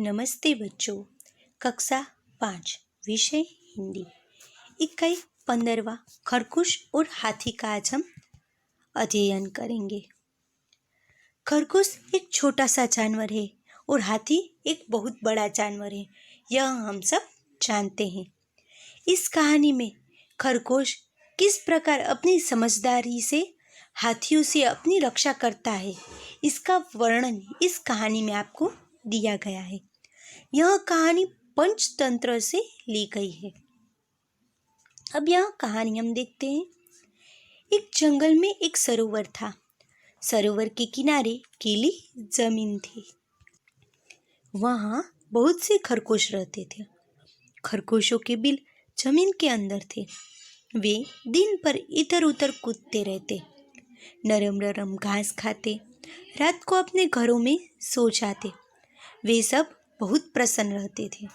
नमस्ते बच्चों। कक्षा 5 विषय हिंदी इकाई 15वां खरगोश और हाथी का आज हम अध्ययन करेंगे। खरगोश एक छोटा सा जानवर है और हाथी एक बहुत बड़ा जानवर है, यह हम सब जानते हैं। इस कहानी में खरगोश किस प्रकार अपनी समझदारी से हाथियों से अपनी रक्षा करता है, इसका वर्णन इस कहानी में आपको दिया गया है। यह कहानी पंचतंत्र से ली गई है। अब यह कहानी हम देखते हैं। एक जंगल में एक सरोवर था। सरोवर के किनारे गीली जमीन थी। वहाँ बहुत से खरगोश रहते थे। खरगोशों के बिल जमीन के अंदर थे। वे दिन भर इधर उधर कूदते रहते, नरम नरम घास खाते, रात को अपने घरों में सो जाते। वे सब बहुत प्रसन्न रहते थे।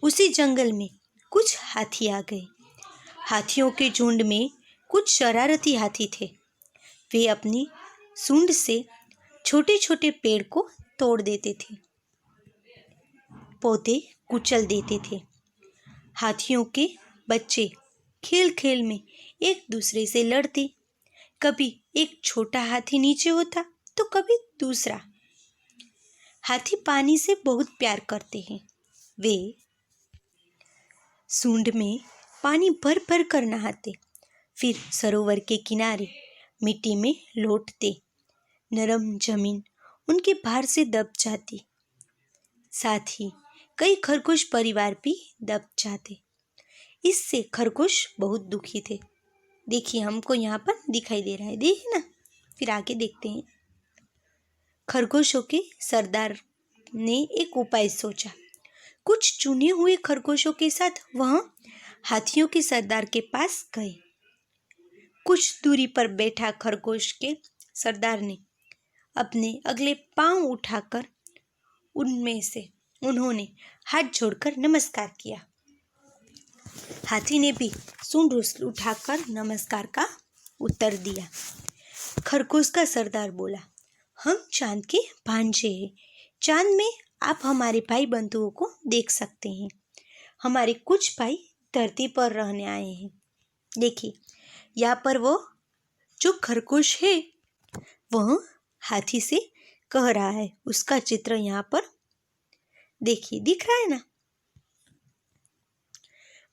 उसी जंगल में कुछ हाथी आ गए। हाथियों के झुंड में कुछ शरारती हाथी थे। वे अपनी सूंड से छोटे छोटे पेड़ को तोड़ देते थे, पौधे कुचल देते थे। हाथियों के बच्चे खेल खेल में एक दूसरे से लड़ते। कभी एक छोटा हाथी नीचे होता तो कभी दूसरा। हाथी पानी से बहुत प्यार करते हैं। वे सूंड में पानी भर भर कर नहाते, फिर सरोवर के किनारे मिट्टी में लौटते। नरम जमीन उनके भार से दब जाती। साथ ही कई खरगोश परिवार भी दब जाते। इससे खरगोश बहुत दुखी थे। देखिए, हमको यहाँ पर दिखाई दे रहा है, देखिए ना। फिर आगे देखते हैं। खरगोशों के सरदार ने एक उपाय सोचा। कुछ चुने हुए खरगोशों के साथ वह हाथियों के सरदार के पास गए। कुछ दूरी पर बैठा खरगोश के सरदार ने अपने अगले पांव उठाकर उन्होंने हाथ जोड़कर नमस्कार किया। हाथी ने भी सूंड उठाकर नमस्कार का उत्तर दिया। खरगोश का सरदार बोला, हम चांद के भांजे हैं। चांद में आप हमारे भाई बंधुओं को देख सकते हैं। हमारे कुछ भाई धरती पर रहने आए हैं। देखिए, यहाँ पर वो जो खरगोश है वह हाथी से कह रहा है, उसका चित्र यहाँ पर देखिए, दिख रहा है ना।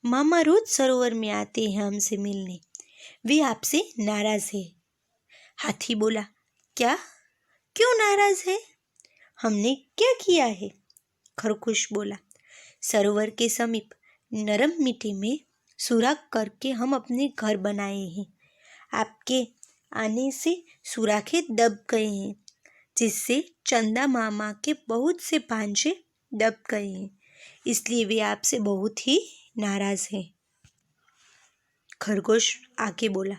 मामा रोज सरोवर में आते हैं हमसे मिलने, वे आपसे नाराज है। हाथी बोला, क्या? क्यों नाराज है? हमने क्या किया है? खरगोश बोला, सरोवर के समीप नरम मिट्टी में सुराख करके हम अपने घर बनाए हैं। आपके आने से सुराखें दब गए हैं, जिससे चंदा मामा के बहुत से भांजे दब गए हैं। इसलिए वे आपसे बहुत ही नाराज हैं। खरगोश आगे बोला,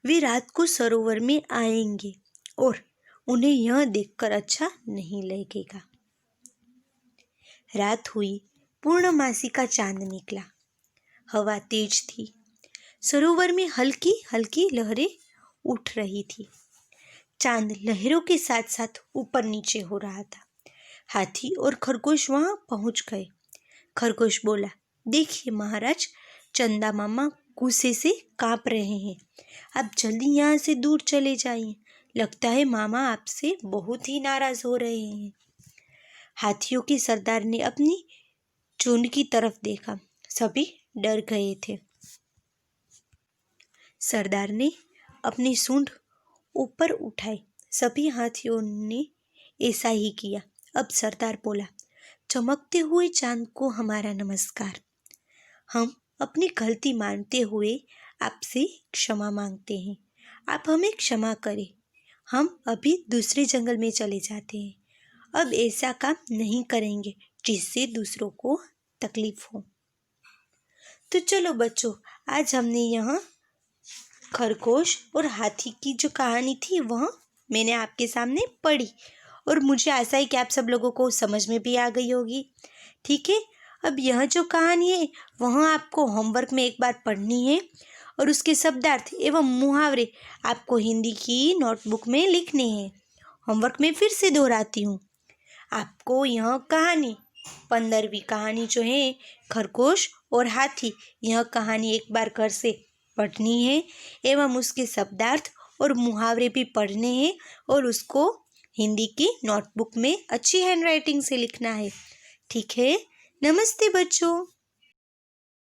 वे रात को सरोवर में आएंगे और उन्हें यह देखकर अच्छा नहीं लगेगा। रात हुई, पूर्णमासी का चांद निकला। हवा तेज थी। सरोवर में हल्की हल्की लहरें उठ रही थी। चांद लहरों के साथ साथ ऊपर नीचे हो रहा था। हाथी और खरगोश वहां पहुंच गए। खरगोश बोला, देखिए महाराज, चंदा मामा गुस्से से कांप रहे हैं। आप जल्दी यहाँ से दूर चले जाइए। लगता है मामा आपसे बहुत ही नाराज हो रहे हैं। हाथियों के सरदार ने अपनी झुंड की तरफ देखा। सभी डर गए थे। सरदार ने अपनी सूंड ऊपर उठाई। सभी हाथियों ने ऐसा ही किया। अब सरदार बोला, चमकते हुए चांद को हमारा नमस्कार। हम अपनी गलती मानते हुए आपसे क्षमा मांगते हैं। आप हमें क्षमा करें। हम अभी दूसरे जंगल में चले जाते हैं। अब ऐसा काम नहीं करेंगे जिससे दूसरों को तकलीफ हो। तो चलो बच्चों, आज हमने यहाँ खरगोश और हाथी की जो कहानी थी वह मैंने आपके सामने पढ़ी, और मुझे आशा है कि आप सब लोगों को समझ में भी आ गई होगी। ठीक है, अब यह जो कहानी है वह आपको होमवर्क में एक बार पढ़नी है, और उसके शब्दार्थ एवं मुहावरे आपको हिंदी की नोटबुक में लिखने हैं। होमवर्क में फिर से दोहराती हूँ, आपको यह कहानी 15वीं कहानी जो है खरगोश और हाथी, यह कहानी एक बार घर से पढ़नी है एवं उसके शब्दार्थ और मुहावरे भी पढ़ने हैं और उसको हिंदी की नोटबुक में अच्छी हैंडराइटिंग से लिखना है। ठीक है। नमस्ते बच्चों।